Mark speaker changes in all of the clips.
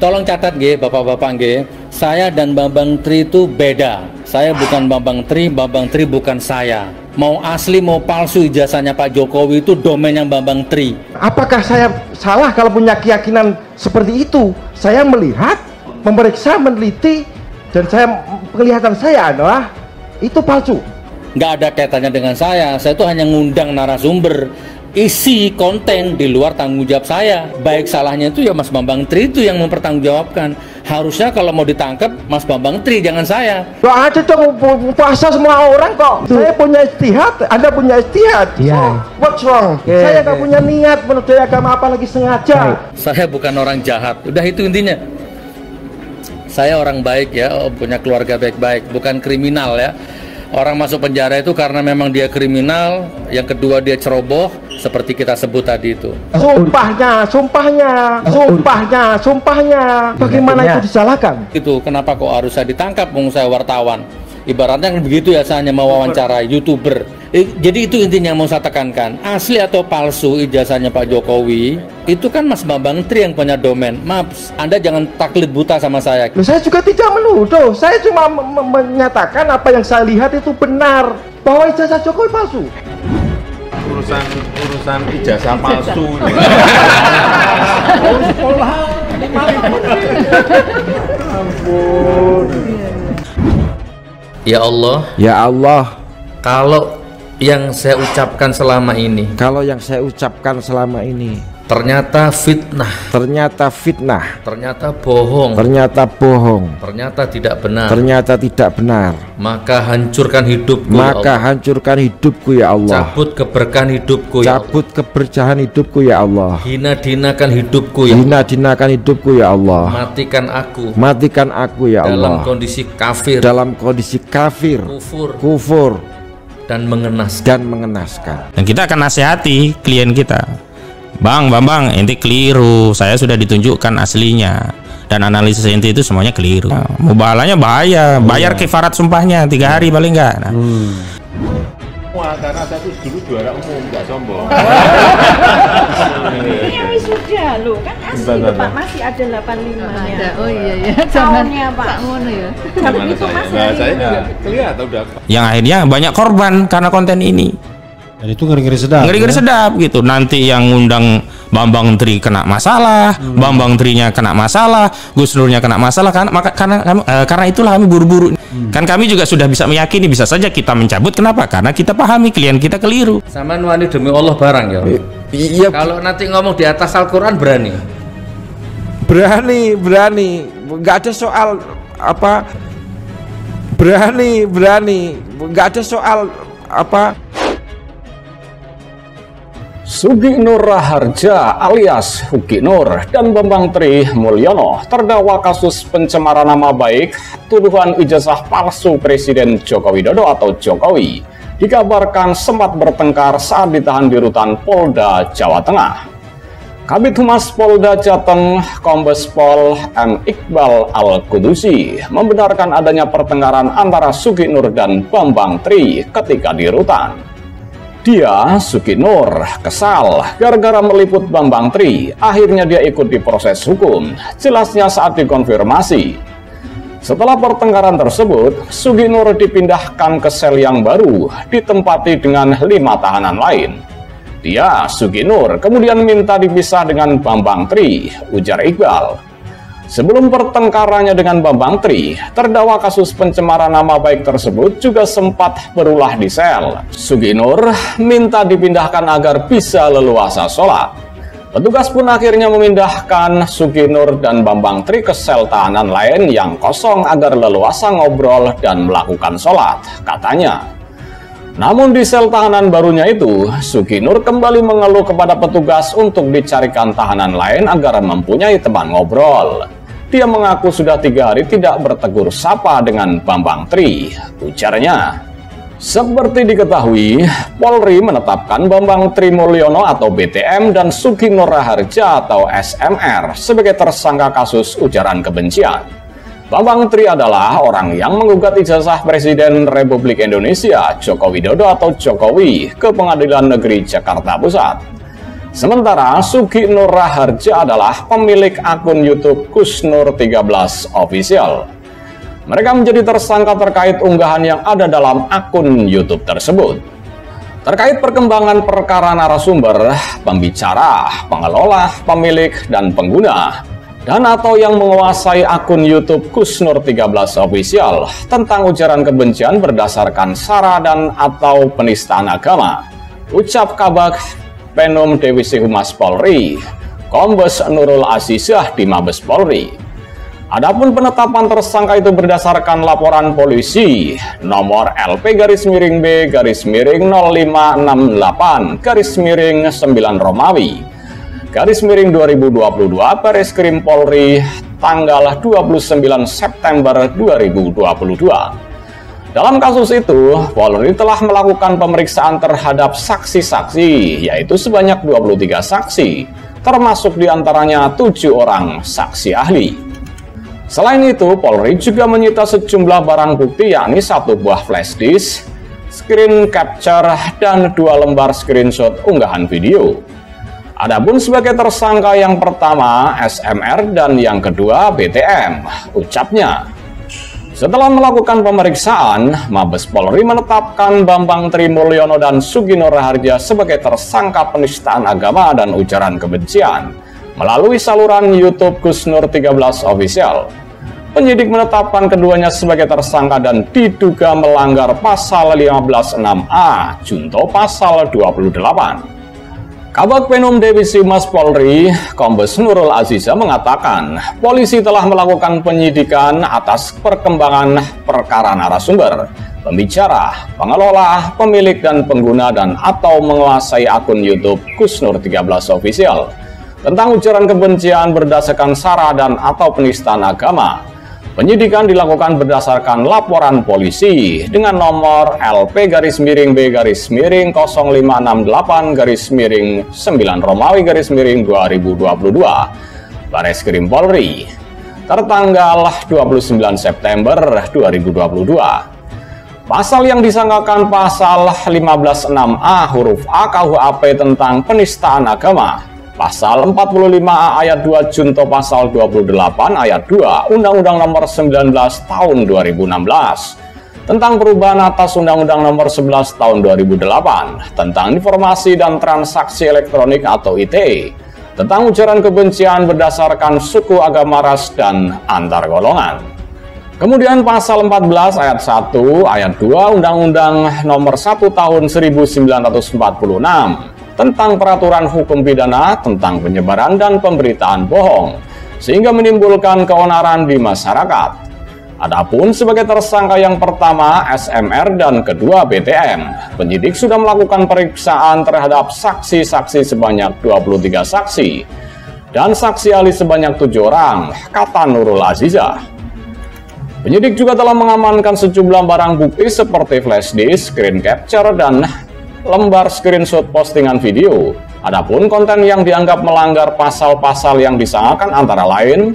Speaker 1: Tolong catat nggih, Bapak-bapak nggih. Saya dan Bambang Tri itu beda. Saya bukan Bambang Tri bukan saya. Mau asli mau palsu ijazahnya Pak Jokowi itu domainnya Bambang Tri.
Speaker 2: Apakah saya salah kalau punya keyakinan seperti itu? Saya melihat, memeriksa, meneliti, dan penglihatan saya adalah itu palsu.
Speaker 1: Nggak ada kaitannya dengan saya itu hanya ngundang narasumber. Isi konten di luar tanggung jawab saya. Baik salahnya itu ya Mas Bambang Tri itu yang mempertanggungjawabkan. Harusnya kalau mau ditangkap Mas Bambang Tri, jangan saya.
Speaker 2: Gak ada dong, puasa semua orang kok. Saya punya istihad, Anda punya istihad.
Speaker 3: Yeah.
Speaker 2: What's wrong? Saya gak punya niat menodai agama, apalagi sengaja.
Speaker 1: Saya bukan orang jahat. Udah itu intinya. Saya orang baik ya, punya keluarga baik-baik, bukan kriminal ya. Orang masuk penjara itu karena memang dia kriminal, yang kedua dia ceroboh, seperti kita sebut tadi itu. Sumpahnya. Bagaimana itu disalahkan? Itu kenapa kok harus saya ditangkap, saya wartawan. Ibaratnya begitu ya, saya hanya mau wawancara YouTuber. Jadi itu intinya yang mau saya tekankan. Asli atau palsu ijazahnya Pak Jokowi, itu kan Mas Bambang Tri yang punya domain. Maaf, Anda jangan taklid buta sama saya.
Speaker 2: Loh, saya juga tidak menuduh. Saya cuma menyatakan apa yang saya lihat itu benar, bahwa ijazah Jokowi palsu.
Speaker 4: Urusan ijazah palsu.
Speaker 2: Sekolah. Ampun.
Speaker 1: Ya Allah.
Speaker 3: Ya Allah.
Speaker 1: Kalau yang saya ucapkan selama ini, ternyata fitnah, ternyata bohong, ternyata tidak benar, maka hancurkan hidupku, ya Allah. Cabut keberkahan hidupku, ya Allah. Hina-dinakan hidupku, ya Allah. Matikan aku, ya Allah. Dalam kondisi kafir, kufur dan mengenaskan.
Speaker 5: Dan kita akan nasihati klien kita, Bang Bambang, ente keliru, saya sudah ditunjukkan aslinya dan analisis ente itu semuanya keliru. Mubalanya bayar kifarat sumpahnya 3 hari paling enggak.
Speaker 4: Karena saya itu dulu juara umum, nggak sombong.
Speaker 6: Ini yang wisuda loh, kan asli loh, Pak, masih ada 85-nya.
Speaker 7: Oh iya.
Speaker 6: Tahunnya Pak.
Speaker 7: Ya.
Speaker 6: Zaman itu masih ada.
Speaker 4: Saya juga kelihatan udah.
Speaker 5: Yang akhirnya banyak korban karena konten ini.
Speaker 3: Dan itu ngeri-ngeri sedap.
Speaker 5: Ngeri-ngeri sedap gitu. Nanti yang ngundang Bambang Tri kena masalah, Bambang Trinya kena masalah, Gus Nurnya kena masalah kan? Karena itulah kami buru-buru. Kan kami juga sudah bisa meyakini bisa saja kita mencabut. Kenapa? Karena kita pahami klien kita keliru.
Speaker 1: Samaan wani demi Allah barang ya.
Speaker 3: Iya.
Speaker 1: Kalau nanti ngomong di atas Al-Quran berani.
Speaker 3: Berani. Nggak ada soal apa. Berani. Nggak ada soal apa.
Speaker 8: Sugi Nur Raharja alias Huki Nur dan Bambang Tri Mulyono terdakwa kasus pencemaran nama baik tuduhan ijazah palsu Presiden Joko Widodo atau Jokowi dikabarkan sempat bertengkar saat ditahan di rutan Polda Jawa Tengah. Kabid Humas Polda Jateng Kombes Pol M. Iqbal Al-Kudusi membenarkan adanya pertengkaran antara Sugi Nur dan Bambang Tri ketika di rutan. Dia, Sugi Nur, kesal gara-gara meliput Bambang Tri. Akhirnya dia ikut diproses hukum. Jelasnya saat dikonfirmasi. Setelah pertengkaran tersebut, Sugi Nur dipindahkan ke sel yang baru, ditempati dengan 5 tahanan lain. Dia, Sugi Nur, kemudian minta dipisah dengan Bambang Tri, ujar Iqbal. Sebelum pertengkarannya dengan Bambang Tri, terdakwa kasus pencemaran nama baik tersebut juga sempat berulah di sel. Sugi Nur minta dipindahkan agar bisa leluasa sholat. Petugas pun akhirnya memindahkan Sugi Nur dan Bambang Tri ke sel tahanan lain yang kosong agar leluasa ngobrol dan melakukan sholat, katanya. Namun di sel tahanan barunya itu, Sugi Nur kembali mengeluh kepada petugas untuk dicarikan tahanan lain agar mempunyai teman ngobrol. Dia mengaku sudah 3 hari tidak bertegur sapa dengan Bambang Tri, ujarnya. Seperti diketahui, Polri menetapkan Bambang Tri Mulyono atau BTM dan Sugi Nur Raharja atau SMR sebagai tersangka kasus ujaran kebencian. Bambang Tri adalah orang yang menggugat ijazah Presiden Republik Indonesia Joko Widodo atau Jokowi ke Pengadilan Negeri Jakarta Pusat. Sementara Sugi Nur Raharja adalah pemilik akun YouTube Kusnur 13 Official. Mereka menjadi tersangka terkait unggahan yang ada dalam akun YouTube tersebut. Terkait perkembangan perkara narasumber, pembicara, pengelola, pemilik, dan pengguna, dan atau yang menguasai akun YouTube Kusnur 13 Official tentang ujaran kebencian berdasarkan sara dan atau penistaan agama, ucap Kabag Penum Divisi Humas Polri, Kombes Nurul Azizah di Mabes Polri. Adapun penetapan tersangka itu berdasarkan laporan polisi nomor LP_0568_9 Romawi _2022 Bareskrim Polri tanggal 29 September 2022. Dalam kasus itu, Polri telah melakukan pemeriksaan terhadap saksi-saksi, yaitu sebanyak 23 saksi, termasuk diantaranya 7 orang saksi ahli. Selain itu, Polri juga menyita sejumlah barang bukti, yakni 1 buah flash disk, screen capture, dan 2 lembar screenshot unggahan video. Adapun sebagai tersangka yang pertama SMR dan yang kedua BTM, ucapnya. Setelah melakukan pemeriksaan, Mabes Polri menetapkan Bambang Tri Mulyono dan Sugi Nur Raharja sebagai tersangka penistaan agama dan ujaran kebencian melalui saluran YouTube Kusnur 13 Official. Penyidik menetapkan keduanya sebagai tersangka dan diduga melanggar pasal 15(6)A junto pasal 28. Kabag Penum Divisi Humas Polri, Kombes Nurul Azizah mengatakan, polisi telah melakukan penyidikan atas perkembangan perkara narasumber, pembicara, pengelola, pemilik dan pengguna dan atau menguasai akun YouTube Kusnur 13 Official tentang ujaran kebencian berdasarkan sara dan atau penistaan agama. Penyidikan dilakukan berdasarkan laporan polisi dengan nomor LP_B_0568_9 Romawi _2022 Bareskrim Polri tertanggal 29 September 2022. Pasal yang disangkakan pasal 15(6)A huruf A KUHP tentang penistaan agama, Pasal 45A ayat 2 junto pasal 28 ayat 2 Undang-Undang Nomor 19 Tahun 2016 tentang perubahan atas Undang-Undang Nomor 11 Tahun 2008 tentang informasi dan transaksi elektronik atau ITE, tentang ujaran kebencian berdasarkan suku, agama, ras, dan antar golongan. Kemudian pasal 14 ayat 1 ayat 2 Undang-Undang Nomor 1 Tahun 1946 tentang peraturan hukum pidana tentang penyebaran dan pemberitaan bohong, sehingga menimbulkan keonaran di masyarakat. Adapun sebagai tersangka yang pertama SMR dan kedua BTM, penyidik sudah melakukan pemeriksaan terhadap saksi-saksi sebanyak 23 saksi dan saksi ahli sebanyak 7 orang, kata Nurul Azizah. Penyidik juga telah mengamankan sejumlah barang bukti seperti flash disk, screen capture, dan lembar screenshot postingan video. Adapun konten yang dianggap melanggar pasal-pasal yang disangkakan antara lain.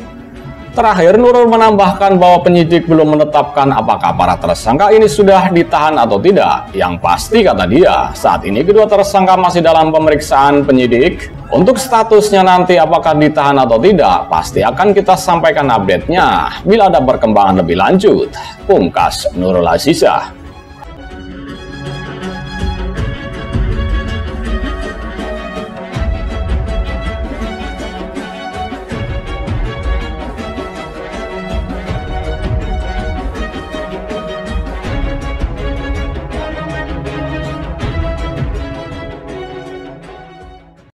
Speaker 8: Terakhir, Nurul menambahkan bahwa penyidik belum menetapkan apakah para tersangka ini sudah ditahan atau tidak. Yang pasti, kata dia, saat ini kedua tersangka masih dalam pemeriksaan penyidik. Untuk statusnya nanti apakah ditahan atau tidak, pasti akan kita sampaikan update-nya bila ada perkembangan lebih lanjut. Pungkas Nurul Azizah.